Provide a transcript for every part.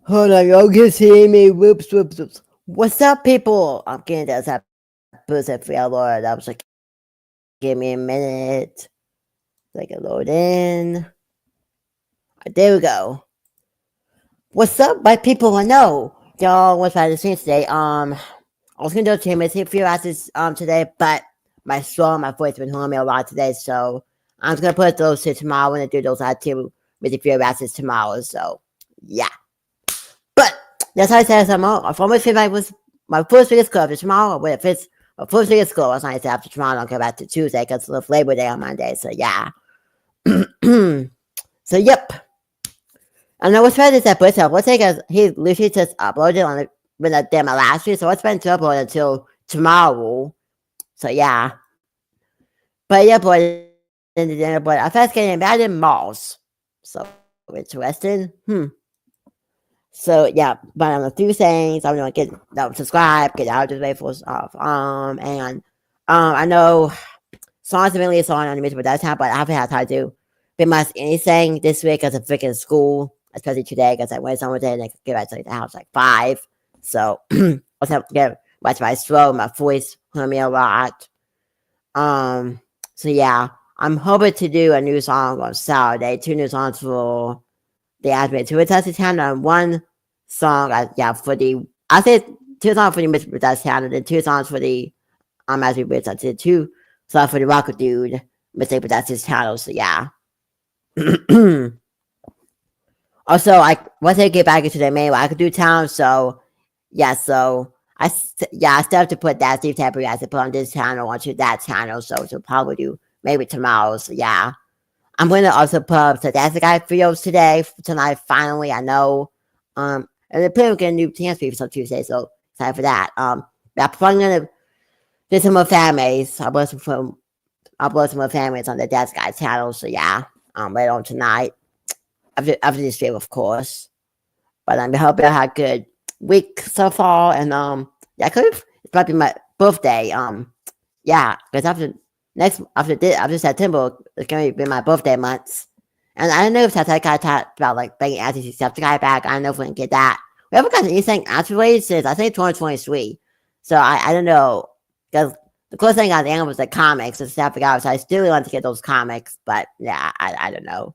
Hold on, y'all can see me. Whoops, whoops, whoops. What's up, people? I'm getting that pussy for y'all, Lord. I was like, give me a minute. So I can load in. There we go. What's up, my people? I know y'all what's about to see today. I was gonna do a Timothy few hours today, but my voice been hurting me a lot today, so I'm just gonna put those to tomorrow. I'm gonna do those two with a few hours tomorrow. So yeah. But that's how I said tomorrow. I almost feel like was my first week of school after tomorrow. But if it's my first week of school, it's not after tomorrow. I don't go back to Tuesday because it's Labor Day on Monday. So yeah. So yep. I know what's better is that Butch what's because he literally just uploaded on it when I did my last week, so it's been to upload until tomorrow. So yeah. But yeah, but I first getting bad in malls. So interesting. So yeah, but I'm gonna do things. I'm gonna get subscribe, get out of the way for stuff. And I know songs are really a song on the music, but that's how. But I haven't had time to do pretty much anything this week because of freaking school, especially today because I went somewhere today and I get back to the house like 5. So I was have to get watch my throat, my voice hurt me a lot. So yeah, I'm hoping to do a new song on Saturday. 2 new songs for the admin to attach the town and 1 song for the I said 2 songs for the Mr. That's town and then 2 songs for the as we I did 2 songs for the Rocket Dude Mr. That's his channel. So yeah. Also, once I get back into the main, I could do town. So yeah, so I still have to put that Steve Tapper as to put on this channel onto that channel. So to probably do maybe tomorrow. So yeah. I'm gonna also put up so that's the guy videos tonight finally. I know. And they're planning on getting new dance videos on Tuesday, so excited for that. I'm probably gonna do some more families. Upload some more families on the That's Guy channel. So yeah, later on tonight. After this video, of course. But I hope you had a good week so far. And it's probably my birthday. Because after September, it's gonna be my birthday months. And I don't know if that's like I talked about like bringing anti stuff to guy back. I don't know if we can get that. We haven't got anything actually since I think 2023. So I don't know. Because the closest thing I got was the comics and stuff. So I still want to get those comics, but yeah, I don't know.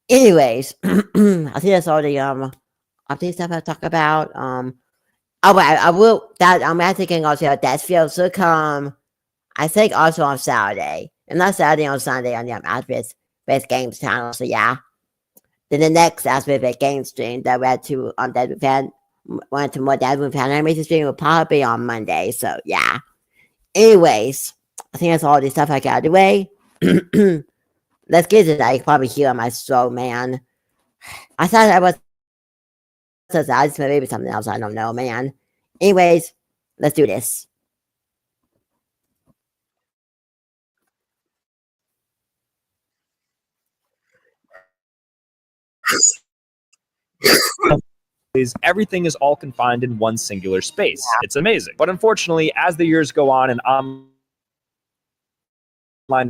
Anyways, I think that's all the update stuff I talk about. I will that I'm thinking also that video should come. I think also on Saturday, and not Saturday on Sunday on the Aspect Games channel. So yeah, then the next Aspect Games stream that we had to that we've had went to more that we've had animation stream will probably be on Monday. So yeah. Anyways, I think that's all the stuff I got out of the way. Let's get it. I can probably hear my throat, man. I thought I was maybe something else. I don't know, man. Anyways, let's do this. Everything is all confined in one singular space. It's amazing. But unfortunately, as the years go on and online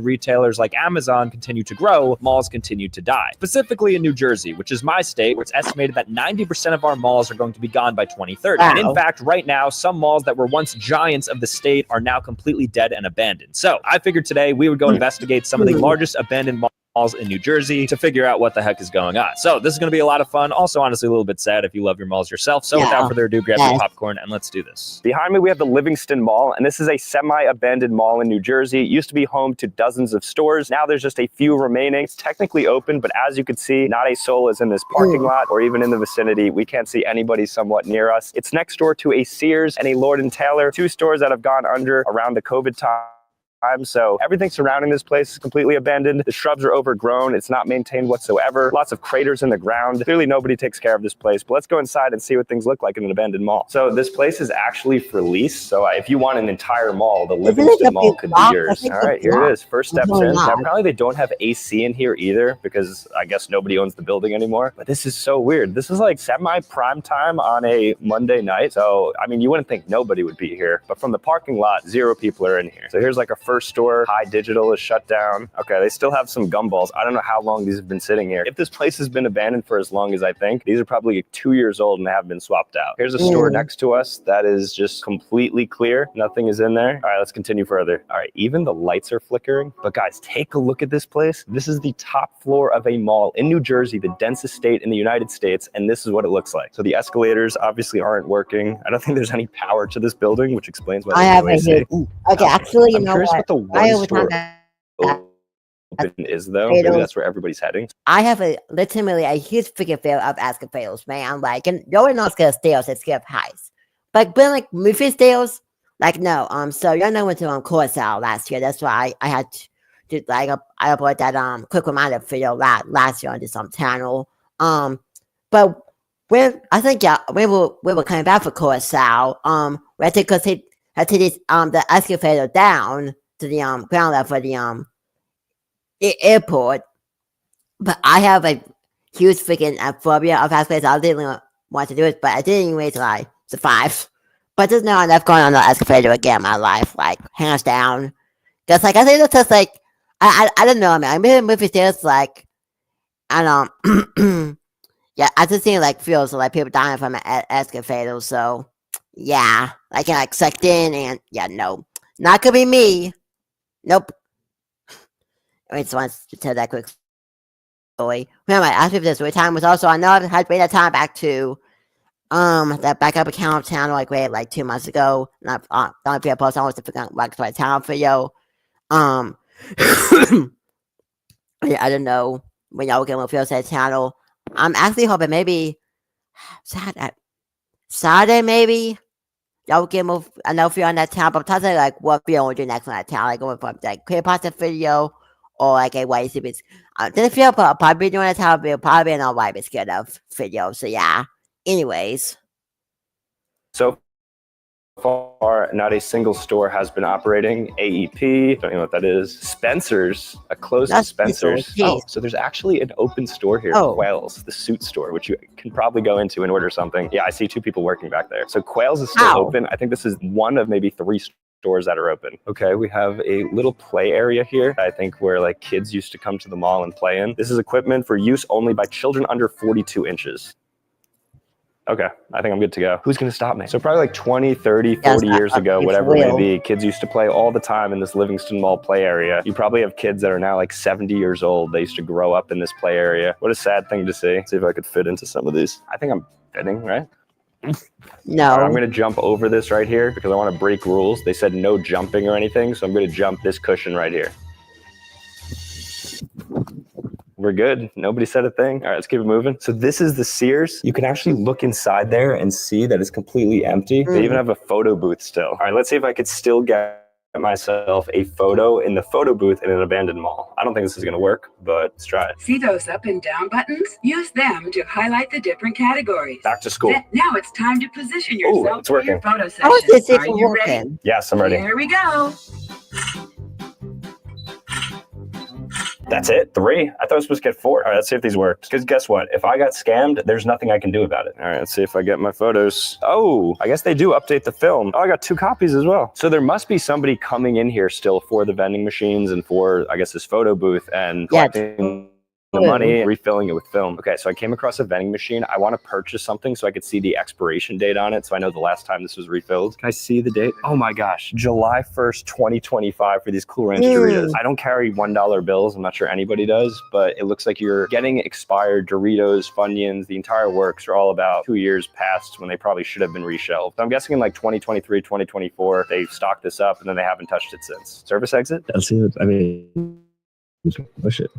retailers like Amazon continue to grow, malls continue to die. Specifically in New Jersey, which is my state, where it's estimated that 90% of our malls are going to be gone by 2030. Wow. And in fact, right now, some malls that were once giants of the state are now completely dead and abandoned. So I figured today we would go investigate some of the largest abandoned malls in New Jersey to figure out what the heck is going on. So this is going to be a lot of fun. Also, honestly, a little bit sad if you love your malls yourself. So without further ado, grab your popcorn and let's do this. Behind me, we have the Livingston Mall, and this is a semi-abandoned mall in New Jersey. It used to be home to dozens of stores. Now there's just a few remaining. It's technically open, but as you can see, not a soul is in this parking lot or even in the vicinity. We can't see anybody somewhat near us. It's next door to a Sears and a Lord & Taylor, 2 stores that have gone under around the COVID time. So everything surrounding this place is completely abandoned. The shrubs are overgrown. It's not maintained whatsoever. Lots of craters in the ground. Clearly nobody takes care of this place, but let's go inside and see what things look like in an abandoned mall. So this place is actually for lease. So if you want an entire mall, the Livingston Mall could be yours. All right, here it is. First steps in. Now apparently they don't have AC in here either because I guess nobody owns the building anymore. But this is so weird. This is like semi-prime time on a Monday night. So, I mean, you wouldn't think nobody would be here, but from the parking lot, 0 people are in here. So here's like a first first store, High Digital, is shut down. Okay, they still have some gumballs. I don't know how long these have been sitting here. If this place has been abandoned for as long as I think, these are probably 2 years old and have been swapped out. Here's a store next to us that is just completely clear. Nothing is in there. All right, let's continue further. All right, even the lights are flickering. But guys, take a look at this place. This is the top floor of a mall in New Jersey, the densest state in the United States, and this is what it looks like. So the escalators obviously aren't working. I don't think there's any power to this building, which explains why I have a AC. Okay, actually, you I'm know curious what? the I one store overtime open is though. Maybe that's where everybody's heading. I have legitimately a huge freaking fear of escalators, man. I'm like, and you're not scared of stairs, it's scared of heights. But being like movie stairs, like no. So y'all know went to Coruscant last year. That's why I had to like I uploaded that quick reminder video last year on this channel. But when I think we were coming back for Coruscant, we had to had to this the excavator down to the ground level for the airport. But I have a huge freaking phobia of escalators. I didn't want to do it, but I didn't wait till I survive. But there's no enough going on the escalator again in my life, like hands down. Cause like I think it's just like I don't know, man. I made a movie theaters like I don't yeah, I just think like feels like people dying from an escalator. So yeah, I get like sucked in and yeah, no, not gonna be me. Nope. I just want to tell that quick story. Remember, after this time was also I know I had to bring that time back to that backup account channel like wait like 2 months ago. Not don't be a post. I want to forget back to my channel video. Yeah, I don't know when y'all get more feels that channel. I'm actually hoping maybe Saturday maybe y'all get more. I know if you're on that channel, but I'm trying to say like what video we'll do next on that channel. Like going from like clear pasta video or like a white series. Then if you're probably doing that channel, we'll probably an all white scared of video. So yeah. Anyways. So far, not a single store has been operating. AEP, don't know what that is. Spencer's, a closed Spencer's. Oh, so there's actually an open store here. Quails, the suit store, which you can probably go into and order something. Yeah, I see 2 people working back there. So Quails is still open. I think this is one of maybe 3 stores that are open. Okay, we have a little play area here, I think where like kids used to come to the mall and play in. This is equipment for use only by children under 42 inches. Okay, I think I'm good to go. Who's gonna stop me? So probably like 20, 30, 40 years ago, whatever it may be, kids used to play all the time in this Livingston Mall play area. You probably have kids that are now like 70 years old. They used to grow up in this play area. What a sad thing to see. Let's see if I could fit into some of these. I think I'm fitting, right? No. I'm gonna jump over this right here because I wanna break rules. They said no jumping or anything, so I'm gonna jump this cushion right here. We're good. Nobody said a thing. All right, let's keep it moving. So this is the Sears. You can actually look inside there and see that it's completely empty. They even have a photo booth still. All right, let's see if I could still get myself a photo in the photo booth in an abandoned mall. I don't think this is gonna work, but let's try it. See those up and down buttons? Use them to highlight the different categories. Back to school. Now it's time to position yourself it's for working. your photo session. How is this Are even you working? ready? Yes, I'm ready. Here we go. That's it? 3? I thought I was supposed to get 4. All right, let's see if these work. Because guess what? If I got scammed, there's nothing I can do about it. All right, let's see if I get my photos. Oh, I guess they do update the film. Oh, I got 2 copies as well. So there must be somebody coming in here still for the vending machines and for, I guess, this photo booth and collecting the money, refilling it with film. Okay, so I came across a vending machine. I want to purchase something so I could see the expiration date on it so I know the last time this was refilled. Can I see the date? Oh my gosh, July 1st, 2025 for these Cool Ranch Doritos. I don't carry $1 bills. I'm not sure anybody does, but it looks like you're getting expired Doritos, Funyuns, the entire works are all about 2 years past when they probably should have been reshelved. So I'm guessing in like 2023, 2024, they stocked this up and then they haven't touched it since. Service exit? Let's see. I mean, push it.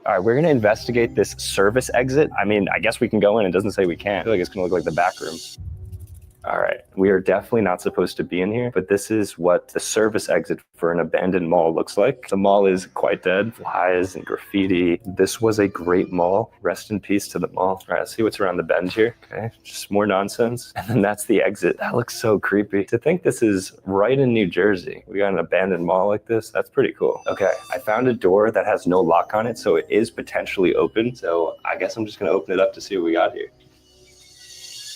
All right, we're gonna investigate this service exit. I mean, I guess we can go in. It doesn't say we can't. I feel like it's gonna look like the back rooms. All right, we are definitely not supposed to be in here, but this is what the service exit for an abandoned mall looks like. The mall is quite dead. Flies and graffiti. This was a great mall. Rest in peace to the mall. All right, let's see what's around the bend here. Okay, just more nonsense. And then that's the exit. That looks so creepy. To think this is right in New Jersey. We got an abandoned mall like this. That's pretty cool. Okay, I found a door that has no lock on it, so it is potentially open. So I guess I'm just gonna open it up to see what we got here.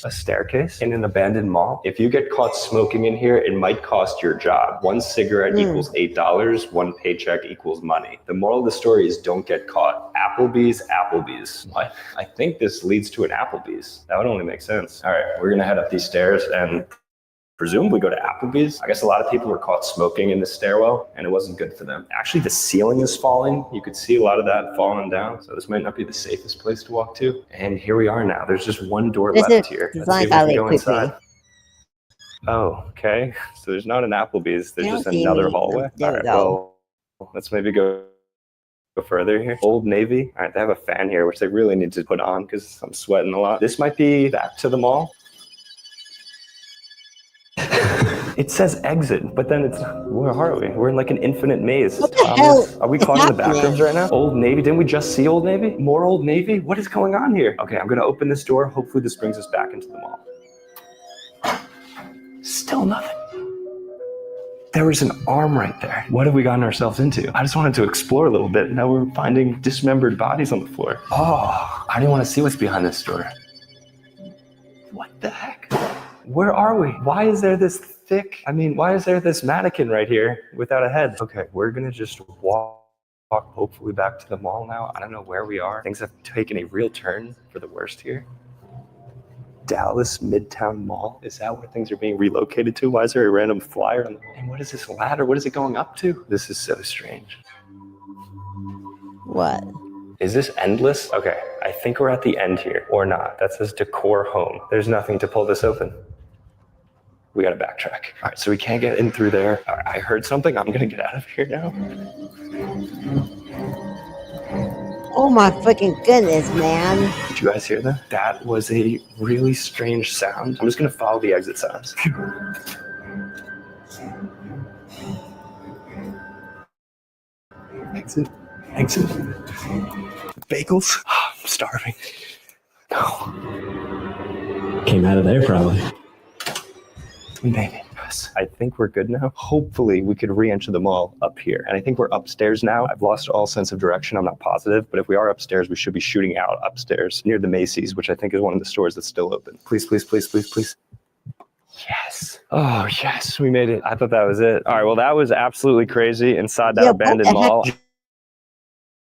a staircase in an abandoned mall. If you get caught smoking in here, it might cost your job. One cigarette equals $8. One paycheck equals money. The moral of the story is don't get caught. Applebee's. What? I think this leads to an Applebee's. That would only make sense. All right, we're gonna head up these stairs and presumably go to Applebee's. I guess a lot of people were caught smoking in the stairwell and it wasn't good for them. Actually, the ceiling is falling. You could see a lot of that falling down. So this might not be the safest place to walk to. And here we are now. There's just one door left here. Let's see if we can go inside. Oh, okay. So there's not an Applebee's. There's just another hallway. All right, well, let's maybe go further here. Old Navy. All right, they have a fan here, which they really need to put on because I'm sweating a lot. This might be back to the mall. It says exit, but then it's, where are we? We're in like an infinite maze. What the hell? Are we caught in the back rooms right now? Old Navy, didn't we just see Old Navy? More Old Navy? What is going on here? Okay, I'm gonna open this door. Hopefully this brings us back into the mall. Still nothing. There was an arm right there. What have we gotten ourselves into? I just wanted to explore a little bit. Now we're finding dismembered bodies on the floor. Oh, I didn't want to see what's behind this door. What the heck? Where are we? Why is there this why is there this mannequin right here without a head? Okay, we're gonna just walk hopefully back to the mall now. I don't know where we are. Things have taken a real turn for the worst here. Dallas Midtown Mall. Is that where things are being relocated to? Why is there a random flyer on the wall? And what is this ladder? What is it going up to? This is so strange. What? Is this endless? Okay, I think we're at the end here, or not. That says decor home. There's nothing to pull this open. We gotta backtrack. All right, so we can't get in through there. All right, I heard something. I'm gonna get out of here now. Oh my freaking goodness, man. Did you guys hear that? That was a really strange sound. I'm just gonna follow the exit sounds. Exit. Bagels. Oh, I'm starving. No. Came out of there probably. We made it. Yes. I think we're good now. Hopefully we could re-enter the mall up here. And I think we're upstairs now. I've lost all sense of direction. I'm not positive, but if we are upstairs, we should be shooting out upstairs near the Macy's, which I think is one of the stores that's still open. Please, please, please, please, please. Yes. Oh, yes. We made it. I thought that was it. All right. Well, that was absolutely crazy inside that abandoned mall.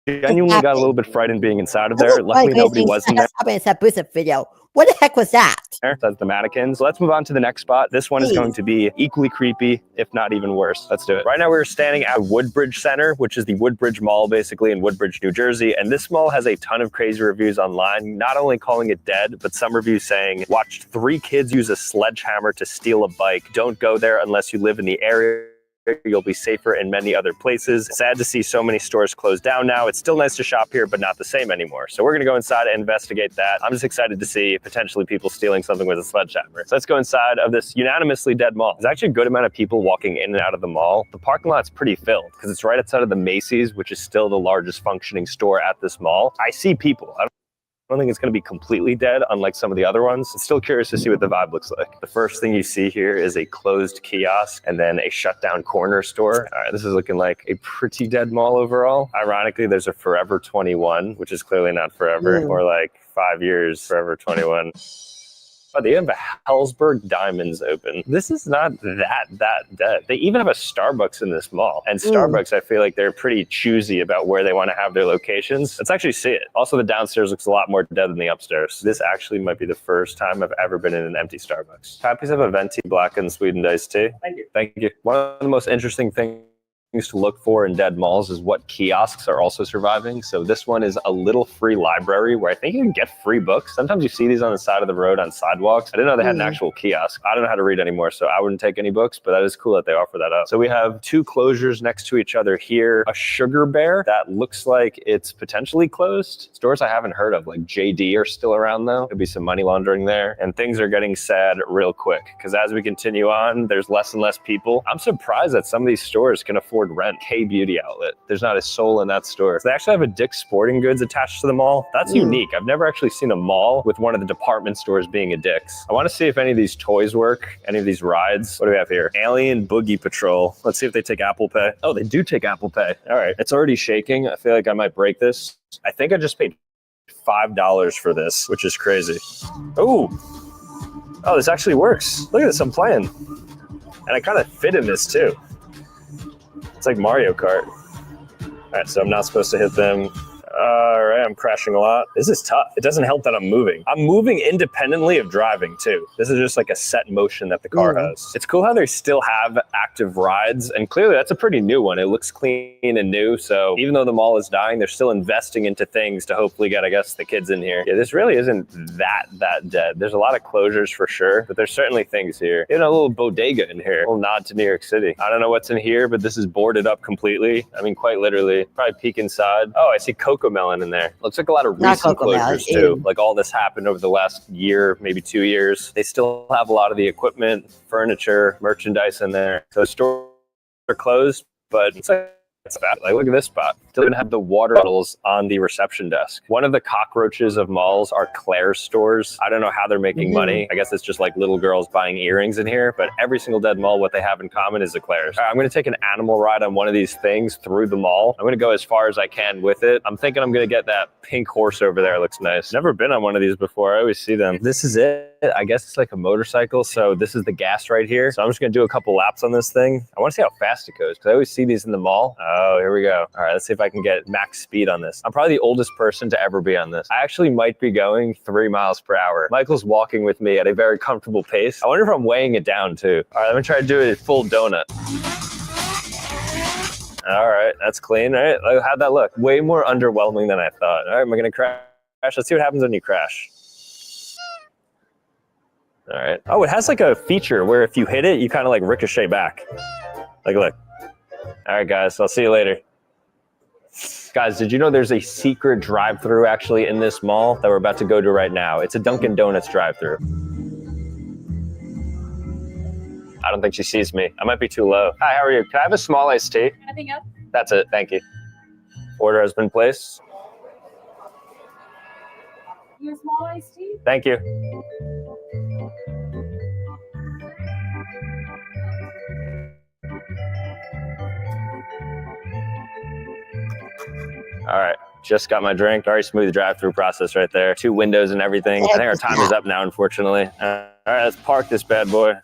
Genuinely got a little bit frightened being inside of there. Luckily, nobody was in there. It's a Bruce video. What the heck was that? That's the mannequins. Let's move on to the next spot. This one is going to be equally creepy, if not even worse. Let's do it. Right now we're standing at Woodbridge Center, which is the Woodbridge Mall, basically in Woodbridge, New Jersey. And this mall has a ton of crazy reviews online, not only calling it dead, but some reviews saying, watched 3 kids use a sledgehammer to steal a bike. Don't go there unless you live in the area. You'll be safer in many other places. Sad to see so many stores closed down now. It's still nice to shop here, but not the same anymore. So we're gonna go inside and investigate that. I'm just excited to see potentially people stealing something with a sledgehammer. So let's go inside of this unanimously dead mall. There's actually a good amount of people walking in and out of the mall. The parking lot's pretty filled because it's right outside of the Macy's, which is still the largest functioning store at this mall. I see people. I don't think it's going to be completely dead, unlike some of the other ones. I'm still curious to see what the vibe looks like. The first thing you see here is a closed kiosk and then a shut down corner store. All right, this is looking like a pretty dead mall overall. Ironically, there's a Forever 21, which is clearly not forever, or like 5 years, Forever 21. Oh, they have a Hellsberg Diamonds open. This is not that dead. They even have a Starbucks in this mall. And Starbucks, I feel like they're pretty choosy about where they want to have their locations. Let's actually see it. Also, the downstairs looks a lot more dead than the upstairs. This actually might be the first time I've ever been in an empty Starbucks. Can I please have a venti black and sweetened iced tea? Thank you. Thank you. One of the most interesting things to look for in dead malls is what kiosks are also surviving. So this one is a little free library where I think you can get free books. Sometimes you see these on the side of the road on sidewalks. I didn't know they had an actual kiosk. I don't know how to read anymore, so I wouldn't take any books, but that is cool that they offer that up. So we have 2 closures next to each other here. A Sugar Bear that looks like it's potentially closed. Stores I haven't heard of, like JD, are still around though. Could be some money laundering there. And things are getting sad real quick because as we continue on, there's less and less people. I'm surprised that some of these stores can afford rent. K Beauty Outlet. There's not a soul in that store. So they actually have a Dick's Sporting Goods attached to the mall. That's unique. I've never actually seen a mall with one of the department stores being a Dick's. I want to see if any of these toys work, any of these rides. What do we have here? Alien Boogie Patrol. Let's see if they take Apple Pay. Oh, they do take Apple Pay. All right. It's already shaking. I feel like I might break this. I think I just paid $5 for this, which is crazy. Oh, Oh, this actually works. Look at this, I'm playing. And I kind of fit in this too. It's like Mario Kart. All right, so I'm not supposed to hit them. All right, I'm crashing a lot. This is tough. It doesn't help that I'm moving. I'm moving independently of driving too. This is just like a set motion that the car has. It's cool how they still have active rides, and clearly that's a pretty new one. It looks clean and new, so even though the mall is dying, they're still investing into things to hopefully get, I guess, the kids in here. Yeah, this really isn't that dead. There's a lot of closures for sure, but there's certainly things here. Even a little bodega in here. A little nod to New York City. I don't know what's in here, but this is boarded up completely. I mean, quite literally. Probably peek inside. Oh, I see Coco Melon in there. Looks like a lot of recent closures too. Like all this happened over the last year, maybe 2 years. They still have a lot of the equipment, furniture, merchandise in there. So stores are closed, but it's like like look at this spot. Still even have the water bottles on the reception desk. One of the cockroaches of malls are Claire's stores. I don't know how they're making money. I guess it's just like little girls buying earrings in here, but every single dead mall, what they have in common is a Claire's. All right, I'm gonna take an animal ride on one of these things through the mall. I'm gonna go as far as I can with it. I'm thinking I'm gonna get that pink horse over there. It looks nice. Never been on one of these before. I always see them. This is it. I guess it's like a motorcycle. So this is the gas right here. So I'm just gonna do a couple laps on this thing. I wanna see how fast it goes because I always see these in the mall. Oh, here we go. All right, let's see if I can get max speed on this. I'm probably the oldest person to ever be on this. I actually might be going 3 miles per hour. Michael's walking with me at a very comfortable pace. I wonder if I'm weighing it down too. All right, I'm gonna try to do a full donut. All right, that's clean. All right, how'd that look? Way more underwhelming than I thought. All right, am I gonna crash? Let's see what happens when you crash. All right. Oh, it has like a feature where if you hit it, you kind of like ricochet back. Like, look. All right, guys, I'll see you later. Guys, did you know there's a secret drive-thru actually in this mall that we're about to go to right now? It's a Dunkin' Donuts drive-thru. I don't think she sees me. I might be too low. Hi, how are you? Can I have a small iced tea? Anything else? That's it, thank you. Order has been placed. Your small iced tea? Thank you. All right, just got my drink. Very smooth drive-through process right there. 2 windows and everything. I think our time is up now, unfortunately. All right, let's park this bad boy.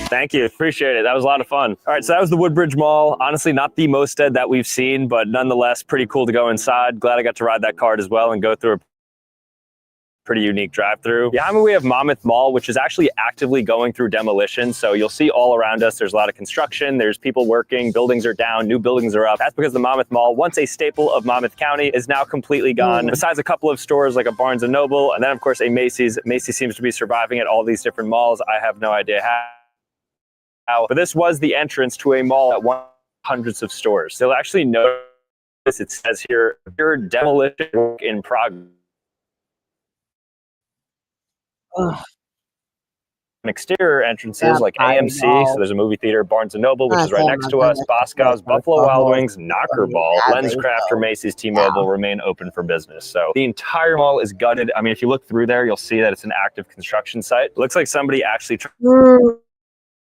Thank you, appreciate it. That was a lot of fun. All right, so that was the Woodbridge Mall. Honestly, not the most dead that we've seen, but nonetheless, pretty cool to go inside. Glad I got to ride that cart as well and go through a pretty unique drive-through. Behind me, we have Monmouth Mall, which is actually actively going through demolition. So you'll see all around us, there's a lot of construction, there's people working, buildings are down, new buildings are up. That's because the Monmouth Mall, once a staple of Monmouth County, is now completely gone. Besides a couple of stores like a Barnes & Noble, and then of course a Macy's. Macy's seems to be surviving at all these different malls. I have no idea how. But this was the entrance to a mall that won hundreds of stores. You'll actually notice it says here, pure demolition work in progress. Exterior entrances like AMC, so there's a movie theater, Barnes & Noble, which is right next to us, Boscov's, Buffalo Wild Wings, Knocker Ball, LensCraft, or Macy's T-Mobile remain open for business. So the entire mall is gutted. I mean, if you look through there, you'll see that it's an active construction site. It looks like somebody actually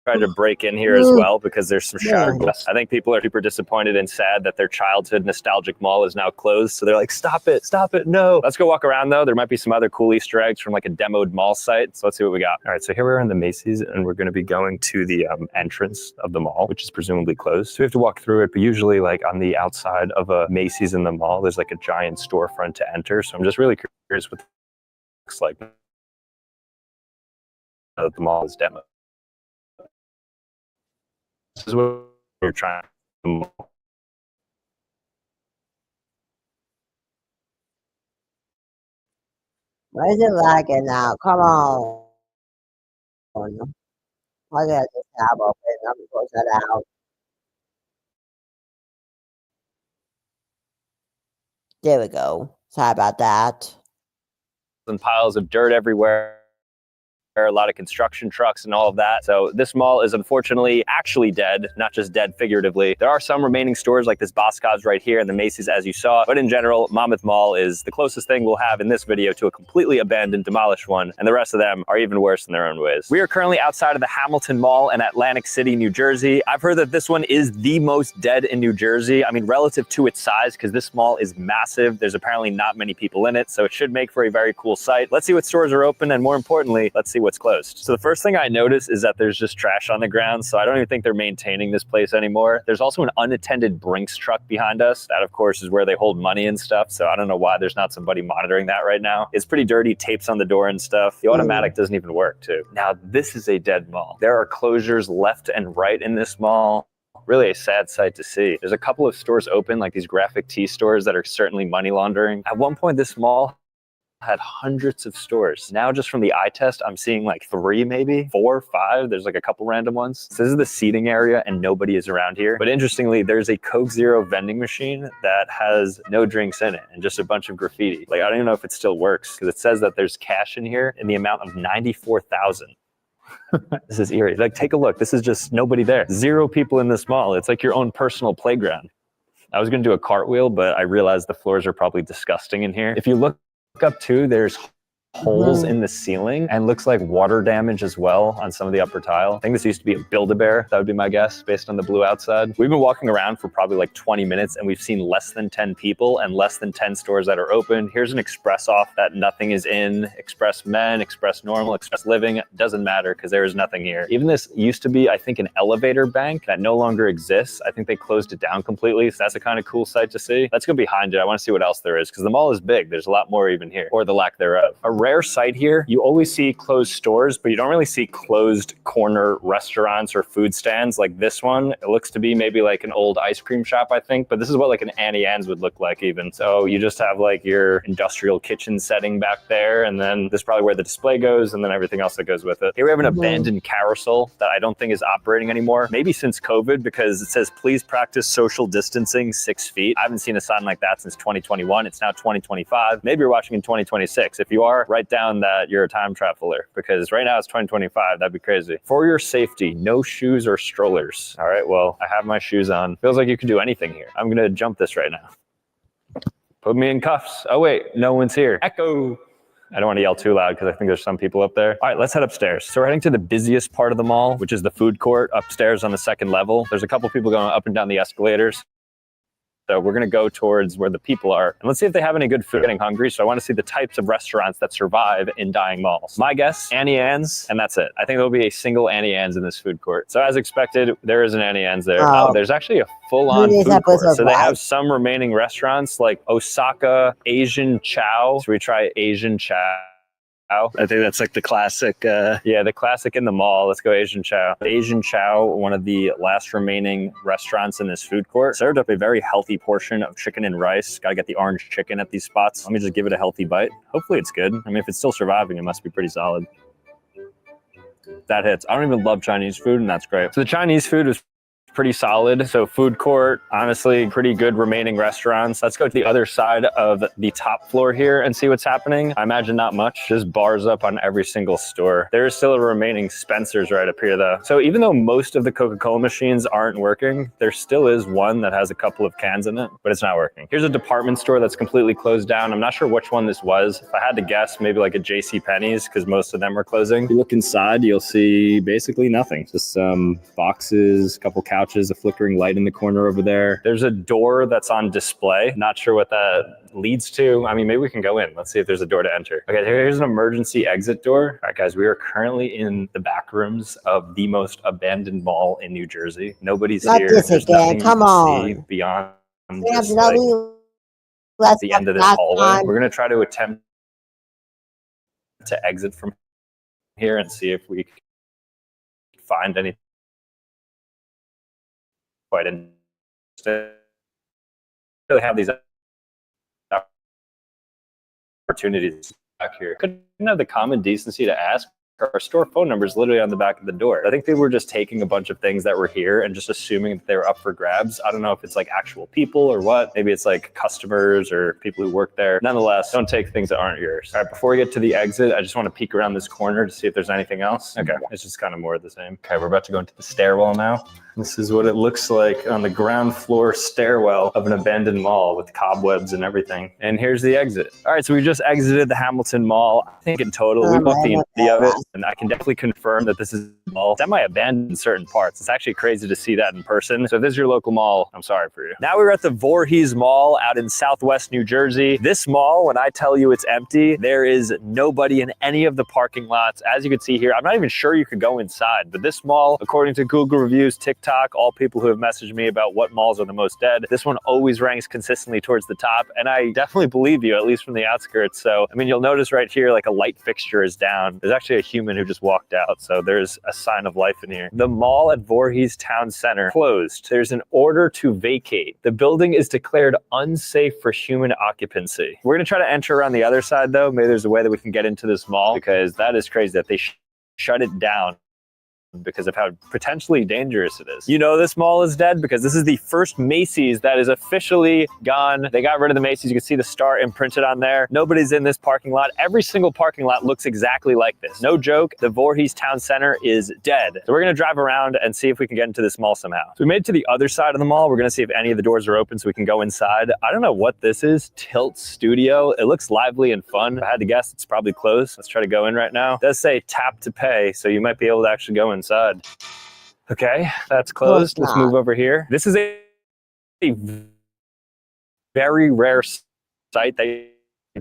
tried to break in here as well because there's some shattered glass. I think people are super disappointed and sad that their childhood nostalgic mall is now closed. So they're like, stop it, no. Let's go walk around though. There might be some other cool Easter eggs from like a demoed mall site. So let's see what we got. All right, so here we are in the Macy's and we're gonna be going to the entrance of the mall, which is presumably closed. So we have to walk through it, but usually like on the outside of a Macy's in the mall, there's like a giant storefront to enter. So I'm just really curious what it looks like. The mall is demoed. This is what we're trying to. Why is it lagging now? Come on. I got this tab open. I'm gonna close that out. There we go. Sorry about that. And piles of dirt everywhere. a lot of construction trucks and all of that. So this mall is unfortunately actually dead, not just dead figuratively. There are some remaining stores like this Boscov's right here and the Macy's as you saw, but in general, Monmouth Mall is the closest thing we'll have in this video to a completely abandoned, demolished one, and the rest of them are even worse in their own ways. We are currently outside of the Hamilton Mall in Atlantic City, New Jersey. I've heard that this one is the most dead in New Jersey. I mean, relative to its size, because this mall is massive. There's apparently not many people in it, so it should make for a very cool site. Let's see what stores are open, and more importantly, let's see what's closed. So the first thing I notice is that there's just trash on the ground, so I don't even think they're maintaining this place anymore. There's also an unattended Brinks truck behind us. That, of course, is where they hold money and stuff, so I don't know why there's not somebody monitoring that right now. It's pretty dirty, tapes on the door and stuff. The automatic doesn't even work, too. Now, this is a dead mall. There are closures left and right in this mall. Really a sad sight to see. There's a couple of stores open, like these graphic tee stores that are certainly money laundering. At one point, this mall had hundreds of stores. Now just from the eye test, I'm seeing like 3, maybe 4, 5. There's like a couple random ones. So this is the seating area and nobody is around here. But interestingly, there's a Coke Zero vending machine that has no drinks in it and just a bunch of graffiti. Like, I don't even know if it still works because it says that there's cash in here in the amount of 94,000. This is eerie. Like, take a look. This is just nobody there. 0 people in this mall. It's like your own personal playground. I was gonna do a cartwheel, but I realized the floors are probably disgusting in here. If you look up too, there's holes in the ceiling and looks like water damage as well on some of the upper tile. I think this used to be a Build-A-Bear. That would be my guess based on the blue outside. We've been walking around for probably like 20 minutes and we've seen less than 10 people and less than 10 stores that are open. Here's an Express off that nothing is in. Express Men, Express Normal, Express Living, doesn't matter because there is nothing here. Even this used to be, I think, an elevator bank that no longer exists. I think they closed it down completely. So that's a kind of cool sight to see. Let's go behind it. I want to see what else there is because the mall is big. There's a lot more even here, or the lack thereof. A rare sight here, you always see closed stores, but you don't really see closed corner restaurants or food stands like this one. It looks to be maybe like an old ice cream shop, I think, but this is what like an Annie Ann's would look like even. So you just have like your industrial kitchen setting back there, and then this is probably where the display goes, and then everything else that goes with it. Here we have an abandoned carousel that I don't think is operating anymore, maybe since COVID, because it says, please practice social distancing 6 feet. I haven't seen a sign like that since 2021. It's now 2025. Maybe you're watching in 2026. If you are, write down that you're a time traveler because right now it's 2025. That'd be crazy. For your safety, no shoes or strollers. All right, well, I have my shoes on. Feels like you can do anything here. I'm gonna jump this right now. Put me in cuffs. Oh wait, no one's here. Echo. I don't want to yell too loud because I think there's some people up there. All right, let's head upstairs. So we're heading to the busiest part of the mall, which is the food court upstairs on the 2nd level. There's a couple people going up and down the escalators. So we're gonna go towards where the people are. And let's see if they have any good food. I'm getting hungry, so I wanna see the types of restaurants that survive in dying malls. My guess, Annie Ann's, and that's it. I think there'll be a single Annie Ann's in this food court. So as expected, there is an Annie Ann's there. Oh, there's actually a full-on food court. So they have some remaining restaurants like Osaka Asian Chow. So we try Asian Chow. I think that's like the classic. Yeah, the classic in the mall. Let's go Asian Chow. Asian Chow, one of the last remaining restaurants in this food court, served up a very healthy portion of chicken and rice. Gotta get the orange chicken at these spots. Let me just give it a healthy bite. Hopefully it's good. I mean, if it's still surviving, it must be pretty solid. That hits. I don't even love Chinese food, and that's great. So the Chinese food was pretty solid. So food court, honestly, pretty good remaining restaurants. Let's go to the other side of the top floor here and see what's happening. I imagine not much, just bars up on every single store. There is still a remaining Spencer's right up here though. So even though most of the Coca-Cola machines aren't working, there still is one that has a couple of cans in it, but it's not working. Here's a department store that's completely closed down. I'm not sure which one this was. If I had to guess, maybe like a JCPenney's because most of them are closing. If you look inside, you'll see basically nothing. Just some boxes, a couple couches, a flickering light in the corner over there. There's a door that's on display. Not sure what that leads to. I mean, maybe we can go in. Let's see if there's a door to enter. Okay, here's an emergency exit door. All right, guys, we are currently in the back rooms of the most abandoned mall in New Jersey. Nobody's here. There's nothing you can see beyond just like the end of this hallway. We're gonna try to attempt to exit from here and see if we can find anything quite interesting. Really have these opportunities back here. Couldn't have the common decency to ask our store phone number is literally on the back of the door. I think they were just taking a bunch of things that were here and just assuming that they were up for grabs. I don't know if it's like actual people or what. Maybe it's like customers or people who work there. Nonetheless, don't take things that aren't yours. All right, before we get to the exit, I just want to peek around this corner to see if there's anything else. Okay, it's just kind of more of the same. Okay, we're about to go into the stairwell now. This is what it looks like on the ground floor stairwell of an abandoned mall with cobwebs and everything. And here's the exit. All right, so we just exited the Hamilton Mall. I think in total, we walked the entirety of it, and I can definitely confirm that this is a mall semi-abandoned in certain parts. It's actually crazy to see that in person. So if this is your local mall, I'm sorry for you. Now we're at the Voorhees Mall out in Southwest New Jersey. This mall, when I tell you it's empty, there is nobody in any of the parking lots. As you can see here, I'm not even sure you could go inside, but this mall, according to Google reviews, TikTok, all people who have messaged me about what malls are the most dead, this one always ranks consistently towards the top, and I definitely believe you, at least from the outskirts. So, I mean, you'll notice right here, like a light fixture is down. There's actually a human who just walked out, so there's a sign of life in here. The mall at Voorhees Town Center closed. There's an order to vacate. The building is declared unsafe for human occupancy. We're gonna try to enter around the other side though. Maybe there's a way that we can get into this mall, because that is crazy that they shut it down because of how potentially dangerous it is. You know this mall is dead because this is the first Macy's that is officially gone. They got rid of the Macy's. You can see the star imprinted on there. Nobody's in this parking lot. Every single parking lot looks exactly like this. No joke, the Voorhees Town Center is dead. So we're gonna drive around and see if we can get into this mall somehow. So we made it to the other side of the mall. We're gonna see if any of the doors are open so we can go inside. I don't know what this is, Tilt Studio. It looks lively and fun. If I had to guess, it's probably closed. Let's try to go in right now. It does say tap to pay, so you might be able to actually go inside. Okay, that's closed. Let's move over here. This is a very rare site that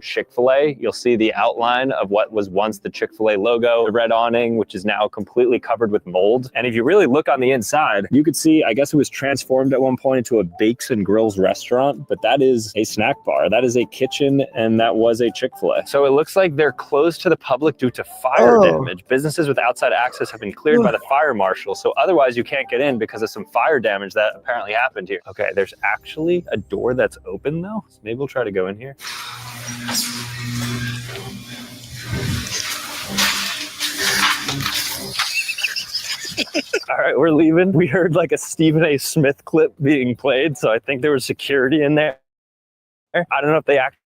Chick-fil-A. You'll see the outline of what was once the Chick-fil-A logo, the red awning, which is now completely covered with mold. And if you really look on the inside, you could see, I guess it was transformed at one point into a Bakes and Grills restaurant, but that is a snack bar. That is a kitchen, and that was a Chick-fil-A. So it looks like they're closed to the public due to fire damage. Businesses with outside access have been cleared by the fire marshal, so otherwise you can't get in because of some fire damage that apparently happened here. Okay, there's actually a door that's open though. So maybe we'll try to go in here. All right, we're leaving. We heard like a Stephen A. Smith clip being played, so I think there was security in there. I don't know if they actually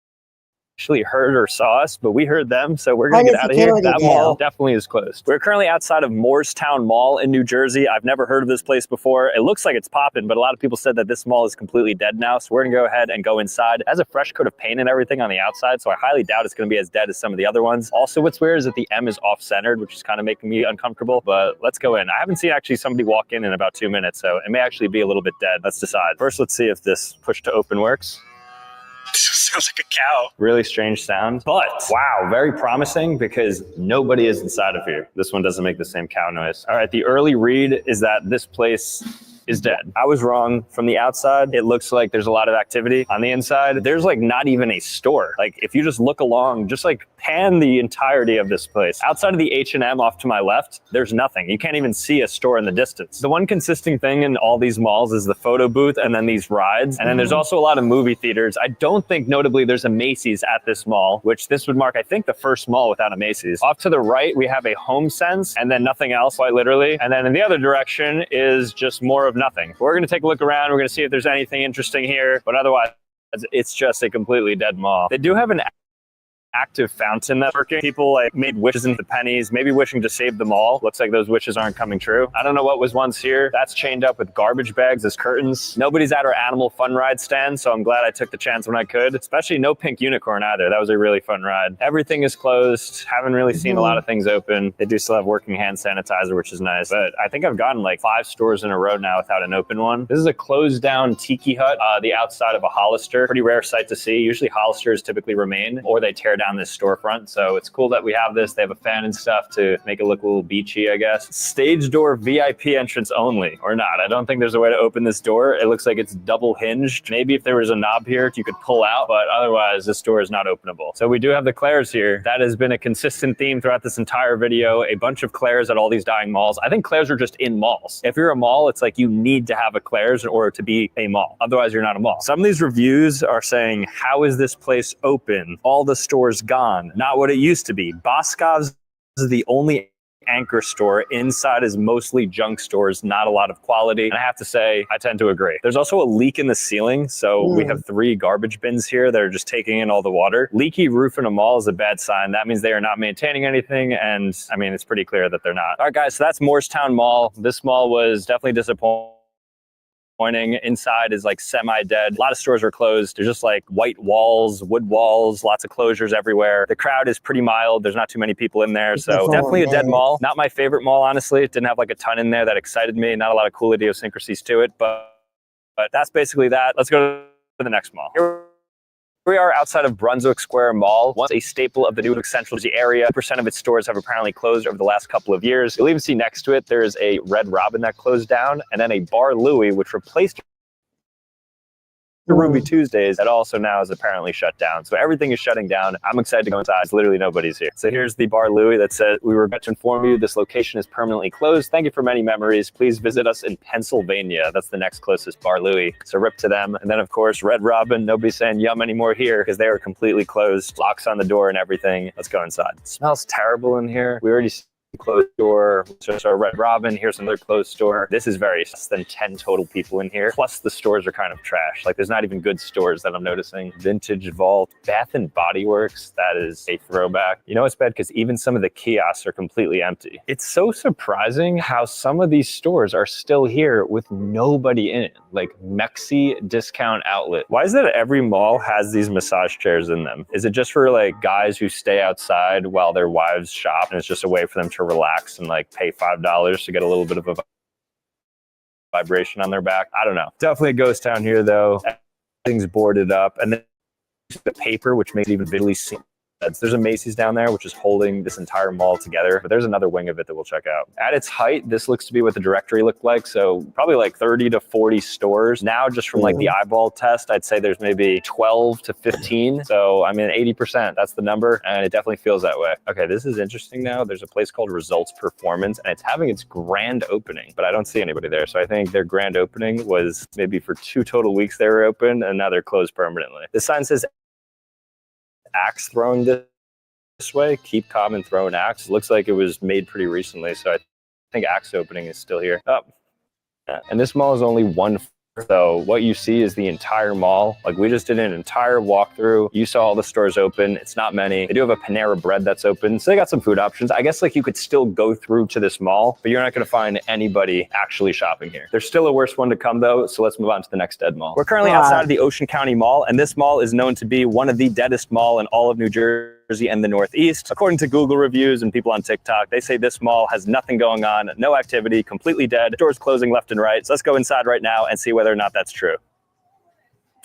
heard or saw us, but we heard them, so we're gonna get out of here. That mall definitely is closed. We're currently outside of Moorestown Mall in New Jersey. I've never heard of this place before. It looks like it's popping, but a lot of people said that this mall is completely dead now, so we're gonna go ahead and go inside. It has a fresh coat of paint and everything on the outside, so I highly doubt it's gonna be as dead as some of the other ones. Also, what's weird is that the M is off-centered, which is kind of making me uncomfortable, but let's go in. I haven't seen actually somebody walk in about 2 minutes, so it may actually be a little bit dead. Let's decide. First, let's see if this push to open works. Sounds like a cow. Really strange sound, but wow, very promising because nobody is inside of here. This one doesn't make the same cow noise. All right, the early read is that this place is dead. I was wrong. From the outside, it looks like there's a lot of activity. On the inside, there's like not even a store. Like if you just look along, just like pan the entirety of this place. Outside of the H&M off to my left, there's nothing. You can't even see a store in the distance. The one consistent thing in all these malls is the photo booth and then these rides. And then there's also a lot of movie theaters. I don't think notably there's a Macy's at this mall, which this would mark, I think, the first mall without a Macy's. Off to the right, we have a HomeSense and then nothing else, quite literally. And then in the other direction is just more of nothing. We're gonna take a look around. We're gonna see if there's anything interesting here, but otherwise it's just a completely dead mall. They do have an active fountain that's working. People like made wishes into pennies, maybe wishing to save them all. Looks like those wishes aren't coming true. I don't know what was once here. That's chained up with garbage bags as curtains. Nobody's at our animal fun ride stand, so I'm glad I took the chance when I could. Especially no pink unicorn either. That was a really fun ride. Everything is closed. Haven't really seen a lot of things open. They do still have working hand sanitizer, which is nice. But I think I've gotten like 5 stores in a row now without an open one. This is a closed down tiki hut, the outside of a Hollister. Pretty rare sight to see. Usually Hollisters typically remain or they tear down this storefront. So it's cool that we have this. They have a fan and stuff to make it look a little beachy, I guess. Stage door VIP entrance only, or not. I don't think there's a way to open this door. It looks like it's double hinged. Maybe if there was a knob here, you could pull out, but otherwise this door is not openable. So we do have the Claire's here. That has been a consistent theme throughout this entire video. A bunch of Claire's at all these dying malls. I think Claire's are just in malls. If you're a mall, it's like you need to have a Claire's in order to be a mall. Otherwise, you're not a mall. Some of these reviews are saying, how is this place open? All the stores gone. Not what it used to be. Boscov's is the only anchor store. Inside is mostly junk stores, not a lot of quality. And I have to say, I tend to agree. There's also a leak in the ceiling. So we have 3 garbage bins here that are just taking in all the water. Leaky roof in a mall is a bad sign. That means they are not maintaining anything. And I mean, it's pretty clear that they're not. All right, guys, so that's Morristown Mall. This mall was definitely disappointing. Inside is like semi-dead. A lot of stores are closed. There's just like white walls, wood walls, lots of closures everywhere. The crowd is pretty mild. There's not too many people in there. So definitely a dead mall. Not my favorite mall, honestly. It didn't have like a ton in there that excited me. Not a lot of cool idiosyncrasies to it, but that's basically that. Let's go to the next mall. Here we are outside of Brunswick Square Mall, once a staple of the New Central Jersey area. 2% of its stores have apparently closed over the last couple of years. You'll even see next to it, there's a Red Robin that closed down, and then a Bar Louie, which replaced the Ruby Tuesdays, that also now is apparently shut down. So everything is shutting down. I'm excited to go inside. Literally nobody's here. So here's the Bar Louie that says, "We regret to inform you this location is permanently closed. Thank you for many memories. Please visit us in Pennsylvania." That's the next closest Bar Louie. So rip to them. And then of course, Red Robin, nobody's saying yum anymore here because they are completely closed. Locks on the door and everything. Let's go inside. It smells terrible in here. We already closed store. Just our Red Robin. Here's another closed store. This is less than 10 total people in here. Plus the stores are kind of trash. Like there's not even good stores that I'm noticing. Vintage Vault, Bath and Body Works. That is a throwback. You know, it's bad because even some of the kiosks are completely empty. It's so surprising how some of these stores are still here with nobody in it. Like Mexi Discount Outlet. Why is it that every mall has these massage chairs in them? Is it just for like guys who stay outside while their wives shop and it's just a way for them to relax and like pay $5 to get a little bit of a vibration on their back? I don't know. Definitely a ghost town here though. Everything's boarded up, and then the paper, which makes it even visually seem. There's a Macy's down there, which is holding this entire mall together, but there's another wing of it that we'll check out. At its height, this looks to be what the directory looked like. So probably like 30 to 40 stores. Now, just from like the eyeball test, I'd say there's maybe 12 to 15. So I mean, 80%, that's the number. And it definitely feels that way. Okay, this is interesting now. There's a place called Results Performance, and it's having its grand opening, but I don't see anybody there. So I think their grand opening was maybe for 2 total weeks they were open, and now they're closed permanently. The sign says axe throwing this way. Keep calm and throw an axe. It looks like it was made pretty recently, so I think axe opening is still here. Oh, yeah. And this mall is only 1 So what you see is the entire mall. Like we just did an entire walkthrough. You saw all the stores open. It's not many. They do have a Panera Bread that's open. So they got some food options. I guess like you could still go through to this mall, but you're not going to find anybody actually shopping here. There's still a worse one to come though. So let's move on to the next dead mall. We're currently outside of the Ocean County Mall, and this mall is known to be one of the deadest mall in all of New Jersey and the Northeast. According to Google reviews and people on TikTok, they say this mall has nothing going on, no activity, completely dead, doors closing left and right. So let's go inside right now and see whether or not that's true.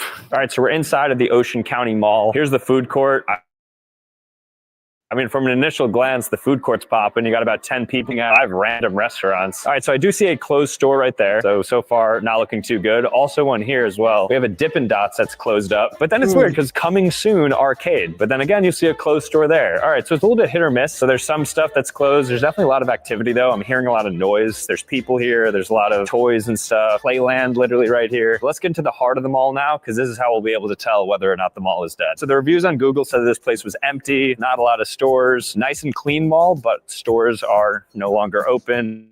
All right, so we're inside of the Ocean County Mall. Here's the food court. I mean, from an initial glance, the food court's popping. You got about 10 people at 5 random restaurants. All right, so I do see a closed store right there. So far, not looking too good. Also one here as well. We have a Dippin' Dots that's closed up. But then it's weird because coming soon, arcade. But then again, you see a closed store there. All right, so it's a little bit hit or miss. So there's some stuff that's closed. There's definitely a lot of activity though. I'm hearing a lot of noise. There's people here. There's a lot of toys and stuff. Playland literally right here. Let's get into the heart of the mall now, because this is how we'll be able to tell whether or not the mall is dead. So the reviews on Google said this place was empty, not a lot of stores, nice and clean mall, but stores are no longer open.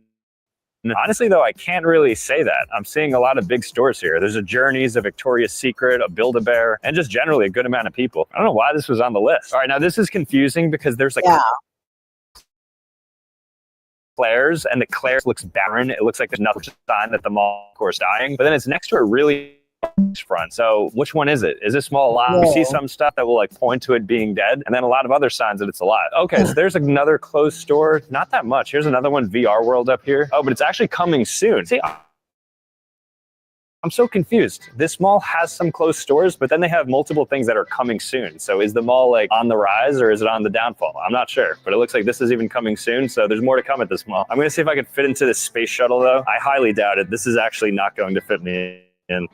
Honestly, though, I can't really say that. I'm seeing a lot of big stores here. There's a Journeys, a Victoria's Secret, a Build-A-Bear, and just generally a good amount of people. I don't know why this was on the list. All right, now this is confusing because there's like Claire's, and the Claire's looks barren. It looks like there's nothing sign that the mall, of course, dying, but then it's next to a really front. So which one is it? Is this mall alive? We see some stuff that will like point to it being dead, and then a lot of other signs that it's alive. Okay, so there's another closed store. Not that much. Here's another one, VR World up here. Oh, but it's actually coming soon. See, I'm so confused. This mall has some closed stores, but then they have multiple things that are coming soon. So is the mall like on the rise or is it on the downfall? I'm not sure, but it looks like this is even coming soon. So there's more to come at this mall. I'm gonna see if I can fit into this space shuttle though. I highly doubt it. This is actually not going to fit me in.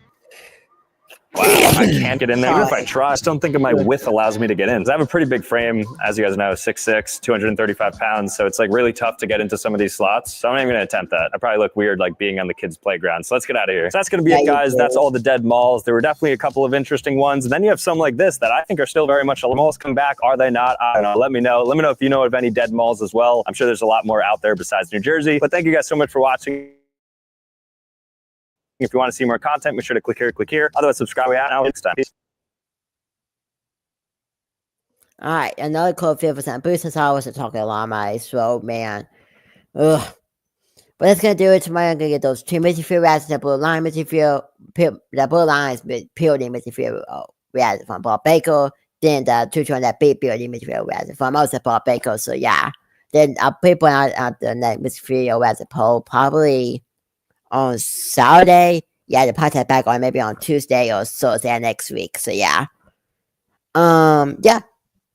Wow, I can't get in there. Even if I try, I just don't think my width allows me to get in. I have a pretty big frame, as you guys know, 6'6", 235 pounds. So it's like really tough to get into some of these slots. So I'm not even gonna attempt that. I probably look weird like being on the kids' playground. So let's get out of here. So that's gonna be it, guys. That's all the dead malls. There were definitely a couple of interesting ones. And then you have some like this that I think are still very much alive. Malls come back. Are they not? I don't know. Let me know. Let me know if you know of any dead malls as well. I'm sure there's a lot more out there besides New Jersey. But thank you guys so much for watching. If you want to see more content, make sure to click here, click here. Otherwise, subscribe. And I'll next time. Peace. All right, another code 50% boost since I wasn't talking a lot of my throat, man. Ugh. But that's gonna do it tomorrow. I'm gonna get those 2 Missy Field rats, that blue line Missy Field, that blue line is peeled Missy Field rats from Paul Baker. Then the 2 that big building Missy Field rats from also Paul Baker. So yeah, then I'll put out the next Missy Field rats poll probably on Saturday. Yeah, the podcast back on maybe on Tuesday or Thursday next week. So yeah. Yeah.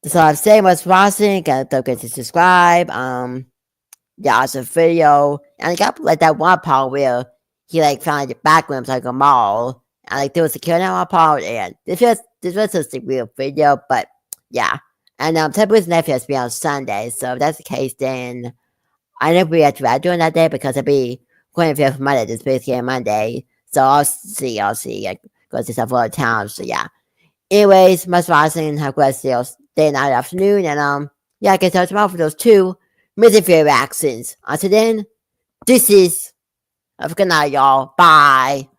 So I've said what's watching, don't forget to subscribe. Yeah, awesome video. And I got like that one part where he like found the back rooms like a mall. And like there was security on one part, and this was just a real video, but yeah. And Temper's nephew has to be on Sunday, so if that's the case, then I never be actually doing that day because it'll be 25th Monday, this basically Monday. So I'll see, like, go to stuff all the time. So yeah. Anyways, much watching, have a great day, night, afternoon, and yeah, I can tell tomorrow for those 2 Missy Field reactions. Until then, this is have a good night, y'all. Bye.